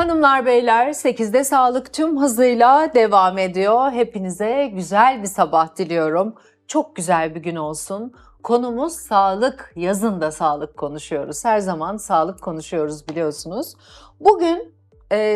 Hanımlar beyler 8'de sağlık tüm hızıyla devam ediyor. Hepinize güzel bir sabah diliyorum. Çok güzel bir gün olsun. Konumuz sağlık. Yazın da sağlık konuşuyoruz. Her zaman sağlık konuşuyoruz biliyorsunuz. Bugün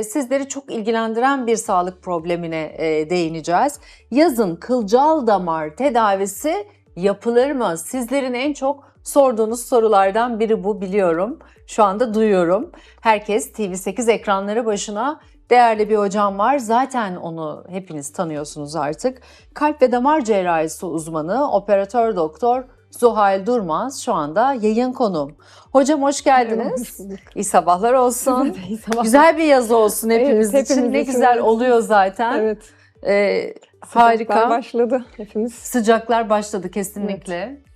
sizleri çok ilgilendiren bir sağlık problemine değineceğiz. Yazın kılcal damar tedavisi yapılır mı? Sizlerin en çok sorduğunuz sorulardan biri bu, biliyorum. Şu anda duyuyorum. Herkes TV8 ekranları başına. Değerli bir hocam var. Zaten onu hepiniz tanıyorsunuz artık. Kalp ve damar cerrahisi uzmanı, operatör doktor Zuhal Durmaz şu anda yayın konuğum. Hocam hoş geldiniz. İyi sabahlar olsun. İyi sabahlar. Güzel bir yazı olsun hepimiz Evet, için. hepimiz Ne için güzel evet. oluyor zaten. Evet. Harika. Sıcaklar başladı hepimiz. Sıcaklar başladı kesinlikle.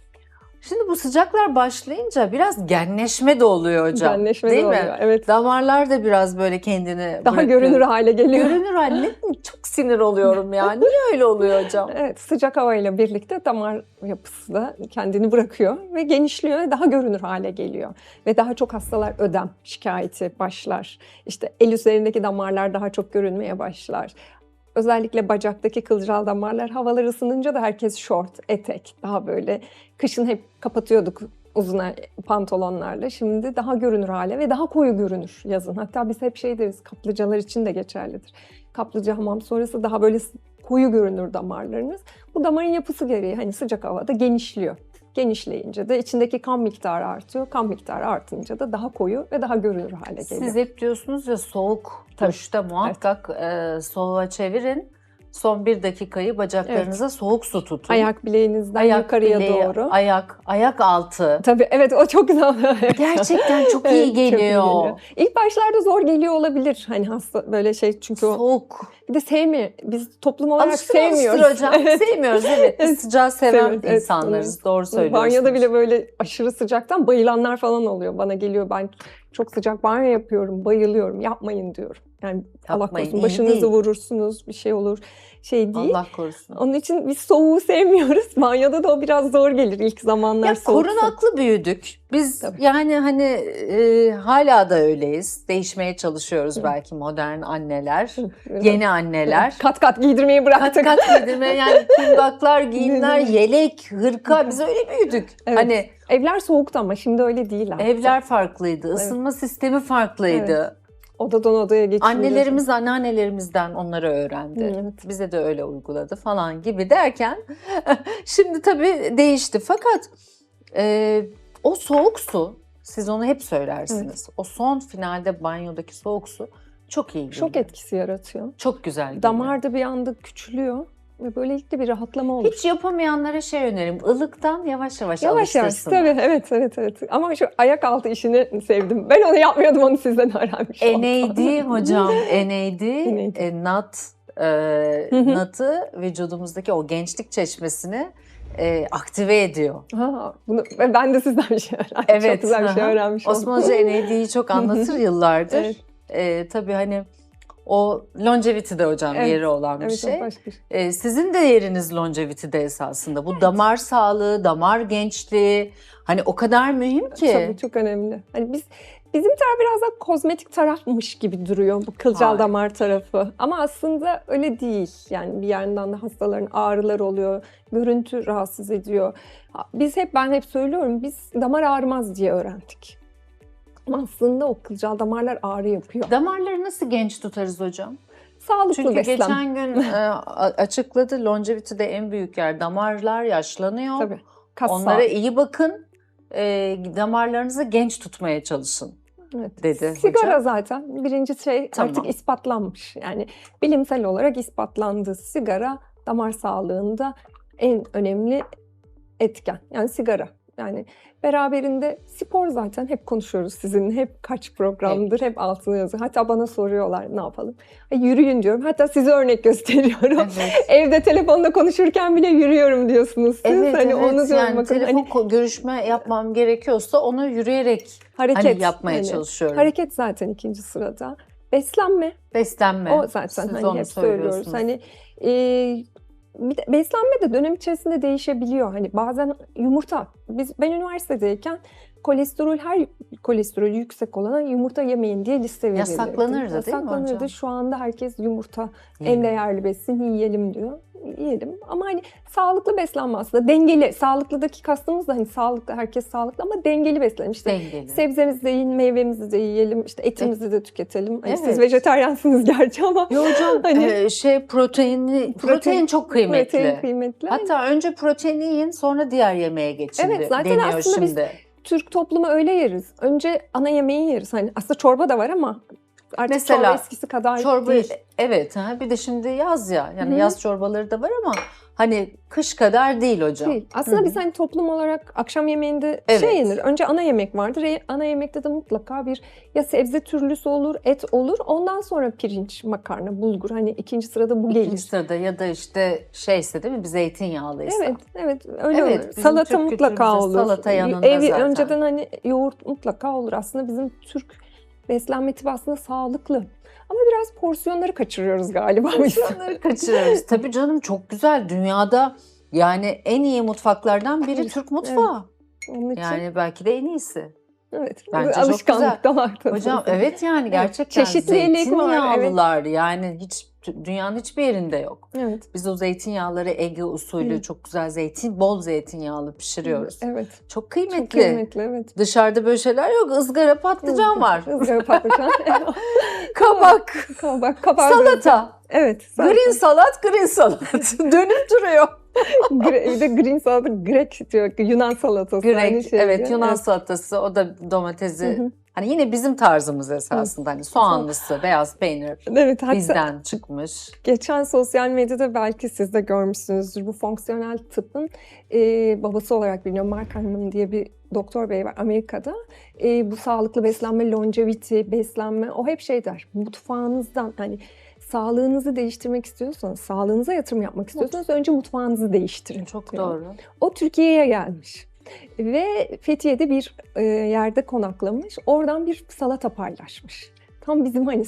Şimdi bu sıcaklar başlayınca biraz genleşme de oluyor hocam. Genleşme değil de mi? oluyor, evet. Damarlar da biraz böyle kendini Daha bırakıyor. görünür hale geliyor. Görünür hale. Çok sinir oluyorum ya. Niye öyle oluyor hocam? Evet, sıcak havayla birlikte damar yapısı da kendini bırakıyor ve genişliyor ve daha görünür hale geliyor. Ve daha çok hastalar ödem şikayeti başlar. İşte el üzerindeki damarlar daha çok görünmeye başlar. Özellikle bacaktaki kılcal damarlar havalar ısınınca da herkes şort, etek, daha böyle kışın hep kapatıyorduk uzun pantolonlarla. Şimdi daha görünür hale ve daha koyu görünür yazın. Hatta biz hep şey deriz, kaplıcalar için de geçerlidir. Kaplıca hamam sonrası daha böyle koyu görünür damarlarınız. Bu damarın yapısı gereği hani sıcak havada genişliyor. Genişleyince de içindeki kan miktarı artıyor. Kan miktarı artınca da daha koyu ve daha görünür hale geliyor. Siz hep diyorsunuz ya soğuk duşta muhakkak soğuğa çevirin. Son 1 dakikayı bacaklarınıza soğuk su tutun. Ayak bileğinizden yukarıya bileği, doğru. Ayak altı. Tabii evet, o çok güzel. Gerçekten çok iyi Evet, çok iyi geliyor. İlk başlarda zor geliyor olabilir. Hani hasta böyle şey, çünkü o Soğuk. bir de sevmiyor. Biz toplum olarak Alışkın sevmiyoruz. hocam. Sevmiyoruz evet. Biz sıcağı seven Seviyoruz, evet, insanlarız. evet. Doğru söylüyorsunuz. Banyoda bile böyle aşırı sıcaktan bayılanlar falan oluyor. Bana geliyor, ben çok sıcak banyo yapıyorum, bayılıyorum. Yapmayın diyorum. Yani Allah Yapmayın, korusun, iyi başınızı değil. vurursunuz, bir şey olur. Şey değil. Allah korusun. Onun için biz soğuğu sevmiyoruz. Banyoda da o biraz zor gelir ilk zamanlar. Ya soğuk. korunaklı büyüdük. Biz Tabii. yani hani hala da öyleyiz. Değişmeye çalışıyoruz belki modern anneler, yeni anneler. Kat kat giydirmeyi bıraktık. Kat kat giydirme, yani kundaklar, giyimler, yelek, hırka, biz öyle büyüdük. Evet. Hani Evler soğuktu ama şimdi öyle değil artık. evler farklıydı, ısınma sistemi farklıydı. Odadan odaya geçiyoruz. Annelerimiz anneannelerimizden onları öğrendi. Evet. Bize de öyle uyguladı falan gibi derken şimdi tabii değişti. Fakat o soğuk su, siz onu hep söylersiniz. O son finalde banyodaki soğuk su çok iyi geliyor. Şok etkisi yaratıyor. Çok güzel geliyor. Damar da bir anda küçülüyor ve böylelikle bir rahatlama olur. Hiç yapamayanlara şey öneririm. Ilıktan yavaş yavaş Yavaş yavaş alıştırsınlar. tabii, evet. Ama şu ayak altı işini sevdim. Ben onu yapmıyordum, onu sizden öğrenmiş oldum. NAD hocam, NAD, Hı. NAD'ı vücudumuzdaki o gençlik çeşmesini aktive ediyor. Ha, bunu ben de sizden bir şey öğrendim. Evet. Çok güzel bir şey aha. öğrenmiş oldum. Osman Hoca NAD'yi çok anlatır yıllardır. Evet. Tabii hani o longevity'de hocam Evet. yeri olan bir Evet, şey. başka bir şey. Sizin de yeriniz longevity'de esasında. Bu damar sağlığı, damar gençliği hani o kadar mühim ki. Tabii çok önemli. Hani bizim taraf biraz daha kozmetik tarafmış gibi duruyor, bu kılcal Hayır. damar tarafı. Ama aslında öyle değil. Yani bir yandan da hastaların ağrıları oluyor, görüntü rahatsız ediyor. Ben hep söylüyorum, biz damar ağrımaz diye öğrendik. Ama aslında o kılcal damarlar ağrı yapıyor. Damarları nasıl genç tutarız hocam? Sağlıklı Çünkü beslenme. geçen gün açıkladı, longevity'de en büyük yer damarlar yaşlanıyor. Tabii. Kas Onlara sağlığı. iyi bakın, damarlarınızı genç tutmaya çalışın. Evet. dedi Sigara hocam. zaten birinci şey, Tamam. artık ispatlanmış. Yani bilimsel olarak ispatlandı. Sigara damar sağlığında en önemli etken. Yani sigara. Yani beraberinde spor, zaten hep konuşuyoruz sizinle. Hep kaç programdır hep altını yazıyor. Hatta bana soruyorlar ne yapalım. Yürüyün diyorum. Hatta size örnek gösteriyorum. Evet. Evde telefonda konuşurken bile yürüyorum diyorsunuz siz. Evet, hani evet. onu diyorum, Yani bakın. telefon görüşme yapmam gerekiyorsa onu yürüyerek hareket yapmaya hani, çalışıyorum. Hareket zaten ikinci sırada. Beslenme. Beslenme. O zaten Siz hani onu hep söylüyoruz. söylüyorsunuz. Hani bir de beslenme de dönem içerisinde değişebiliyor. Hani bazen yumurta. Ben üniversitedeyken her kolesterolü yüksek olana yumurta yemeyin diye liste verilirdi. Yasaklanırdı değil mi hocam? Yasaklanırdı. Şu anda herkes yumurta en Yiyelim. değerli besin, yiyelim diyor. Yiyelim ama hani sağlıklı beslenme aslında, dengeli. Sağlıklıdaki kastımız da hani sağlıklı, herkes sağlıklı ama dengeli beslenin. İşte Dengeli. sebzemizi de yiyin, meyvemizi de yiyelim, işte etimizi de tüketelim. Hani Evet. siz vejetaryansınız gerçi ama Yo hocam Hani- protein çok kıymetli. protein kıymetli. Hatta önce proteini yiyin, sonra diğer yemeğe geçin. Evet, zaten deniyor aslında biz şimdi. Türk toplumu öyle yeriz. Önce ana yemeği yeriz. Hani aslında çorba da var ama artık Mesela çorba eskisi kadar Çorba değil. evet, bir de şimdi yaz ya. Yani Hı hı. yaz çorbaları da var ama hani kış kadar değil hocam. Değil. Aslında Hı hı. biz hani toplum olarak akşam yemeğinde Evet. şey yenir. Önce ana yemek vardır. Ana yemekte de mutlaka bir ya sebze türlüsü olur, et olur. Ondan sonra pirinç, makarna, bulgur. Hani ikinci sırada bu İkinci gelir. sırada ya da işte şeyse değil mi, bir zeytinyağlıysa. Evet, öyle Evet, olur. bizim Salata Türk mutlaka kültürümüzde olur. salata yanında zaten. Önceden hani yoğurt mutlaka olur. Aslında bizim Türk beslenme tipi aslında sağlıklı. Ama biraz porsiyonları kaçırıyoruz galiba biz. Porsiyonları kaçırıyoruz. Tabii canım, çok güzel. Dünyada yani en iyi mutfaklardan biri Evet, Türk mutfağı. Onun için Yani belki de en iyisi. evet. Bence çok Alışkanlık damak tadı. Hocam evet, yani gerçekten Çeşitlilik var, zeytinyağlılar yani dünyanın hiçbir yerinde yok. Evet. Biz o zeytinyağları Ege usulü Evet. çok güzel bol zeytinyağlı pişiriyoruz. Evet. Çok kıymetli. Çok kıymetli, evet. Dışarıda böyle şeyler yok. Izgara patlıcan var. Izgara patlıcan. Kabak, Kabak. salata. Evet. salata. Green salat. Dönüp duruyor. Bir de green salata, Grek diyor. Yunan salatası. aynı Grek, şey evet, diyor. Yunan salatası. O da domatesi. Hı hı. Hani yine bizim tarzımız esasında. Hani soğanlısı, beyaz peynir Evet, hatta bizden çıkmış. geçen sosyal medyada belki siz de görmüşsünüzdür. Bu fonksiyonel tıbbın babası olarak biliniyor. Mark Hyman diye bir doktor bey var Amerika'da. Bu sağlıklı beslenme, longevity, beslenme o hep şey der. Mutfağınızdan hani sağlığınızı değiştirmek istiyorsanız, sağlığınıza yatırım yapmak istiyorsanız önce mutfağınızı değiştirin. Çok diyor. doğru. O Türkiye'ye gelmiş. Ve Fethiye'de bir yerde konaklamış. Oradan bir salata paylaşmış. Tam bizim hani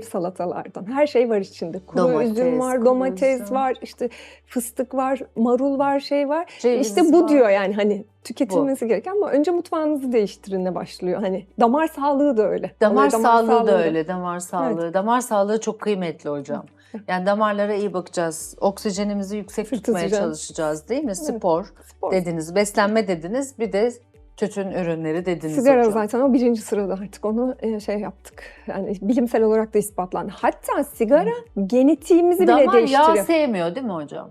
salatalardan. Her şey var içinde. Kuru üzüm var, kuru domates üzüm. var, işte fıstık var, marul var, şey var. Ceviz İşte bu var. diyor yani hani tüketilmesi gereken ama önce mutfağınızı değiştirinle başlıyor. Hani damar sağlığı da öyle. Damar Olay sağlığı da öyle, damar sağlığı. Evet. Damar sağlığı çok kıymetli hocam. Yani damarlara iyi bakacağız. Oksijenimizi yüksek tutmaya Tutacağız. çalışacağız değil mi? Spor Spor. dediniz, beslenme dediniz, bir de tütün ürünleri dediniz Sigara hocam. zaten o birinci sırada artık onu şey yaptık. Yani bilimsel olarak da ispatlandı. Hatta sigara genetiğimizi bile Damar değiştiriyor. yağ sevmiyor değil mi hocam?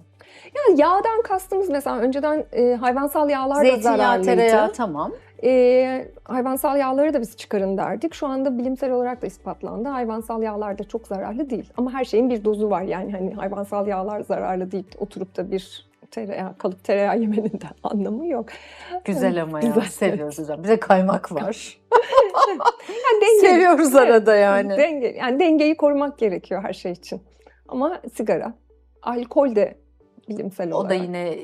Yani yağdan kastımız mesela önceden hayvansal yağlar da Zeytinyağı, zararlıydı. tereyağı tamam. Hayvansal yağları da biz çıkarın derdik. Şu anda bilimsel olarak da ispatlandı. Hayvansal yağlar da çok zararlı değil. Ama her şeyin bir dozu var. Yani hani hayvansal yağlar zararlı değil. Oturup da bir kalıp tereyağı yemenin de anlamı yok. Güzel ama ya, Güzel. seviyoruz hocam. Bir de kaymak var. Yani Seviyoruz arada yani. Dengeyi korumak gerekiyor her şey için. Ama sigara, alkol de bilimsel O olarak. da yine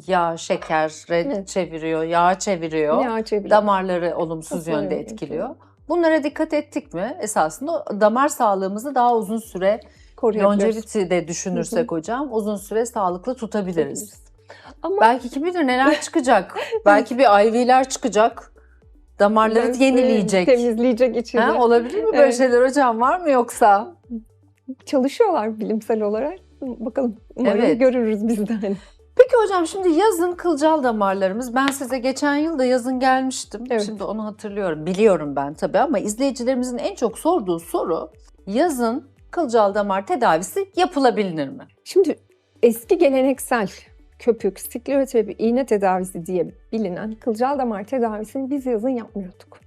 yağ, şekere Evet. çeviriyor, yağ çeviriyor. Yağ çeviriyor. Damarları olumsuz Aslında yönde evet, etkiliyor. Bunlara dikkat ettik mi? Esasında damar sağlığımızı daha uzun süre, Koruyabiliriz. longevity de düşünürsek hocam, uzun süre sağlıklı tutabiliriz. Ama Belki kim bilir neler çıkacak. Belki bir IV'ler çıkacak. Damarları belki yenileyecek. temizleyecek içini. Ha, olabilir mi böyle Evet. şeyler hocam? Var mı yoksa? Çalışıyorlar bilimsel olarak. Bakalım umarım Evet. görürüz biz de hani. Peki hocam, şimdi yazın kılcal damarlarımız, ben size geçen yıl da yazın gelmiştim. Evet. Şimdi onu hatırlıyorum. Biliyorum ben tabii ama izleyicilerimizin en çok sorduğu soru, yazın kılcal damar tedavisi yapılabilir mi? Şimdi eski geleneksel köpük, skleroterapi, iğne tedavisi diye bilinen kılcal damar tedavisini biz yazın yapmıyorduk.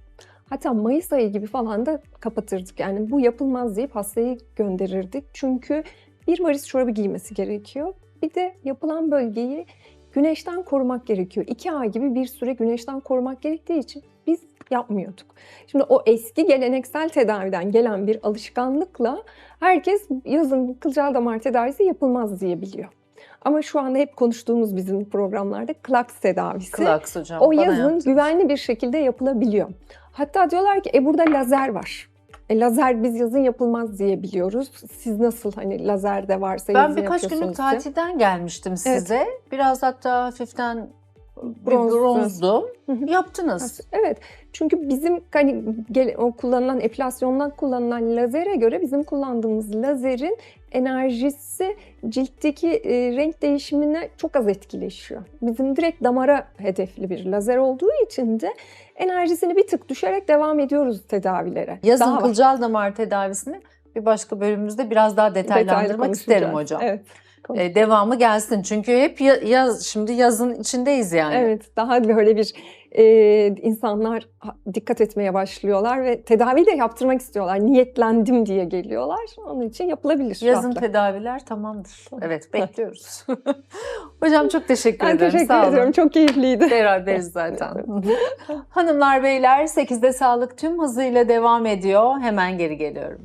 Hatta Mayıs ayı gibi falan da kapatırdık. Yani bu yapılmaz deyip hastayı gönderirdik. Çünkü bir varis çorabı giymesi gerekiyor. Bir de yapılan bölgeyi güneşten korumak gerekiyor. 2 ay gibi bir süre güneşten korumak gerektiği için biz yapmıyorduk. Şimdi o eski geleneksel tedaviden gelen bir alışkanlıkla herkes yazın kılcal damar tedavisi yapılmaz diye biliyor. Ama şu anda hep konuştuğumuz bizim programlarda klaks tedavisi. Klaks hocam. O bana yazın yaptınız. güvenli bir şekilde yapılabiliyor. Hatta diyorlar ki burada lazer var. Lazer biz yazın yapılmaz diye biliyoruz. Siz nasıl hani lazer de varsa Ben yazın birkaç günlük yapıyorsunuz diye. tatilden gelmiştim size. Biraz hatta hafiften bronzdum. Hı hı. Yaptınız. Evet. Çünkü bizim hani o kullanılan epilasyondan kullanılan lazere göre bizim kullandığımız lazerin enerjisi ciltteki renk değişimine çok az etkileşiyor. Bizim direkt damara hedefli bir lazer olduğu için de enerjisini bir tık düşerek devam ediyoruz tedavilere. Yazın Daha var. kılcal damar tedavisini bir başka bölümümüzde biraz daha detaylandırmak Detaylı isterim konuşacağız. hocam. Evet. konuşacağız. Devamı gelsin. Çünkü hep şimdi yazın içindeyiz yani. Evet, daha böyle bir insanlar dikkat etmeye başlıyorlar ve tedavi de yaptırmak istiyorlar. Niyetlendim diye geliyorlar. Onun için yapılabilir. Yazın rahatla. tedaviler tamamdır. Evet, bekliyoruz. Hocam çok teşekkür Ben ederim. teşekkür Sağ olun. ediyorum. Çok keyifliydi. Beraberiz zaten. Hanımlar beyler 8'de sağlık tüm hızıyla devam ediyor. Hemen geri geliyorum.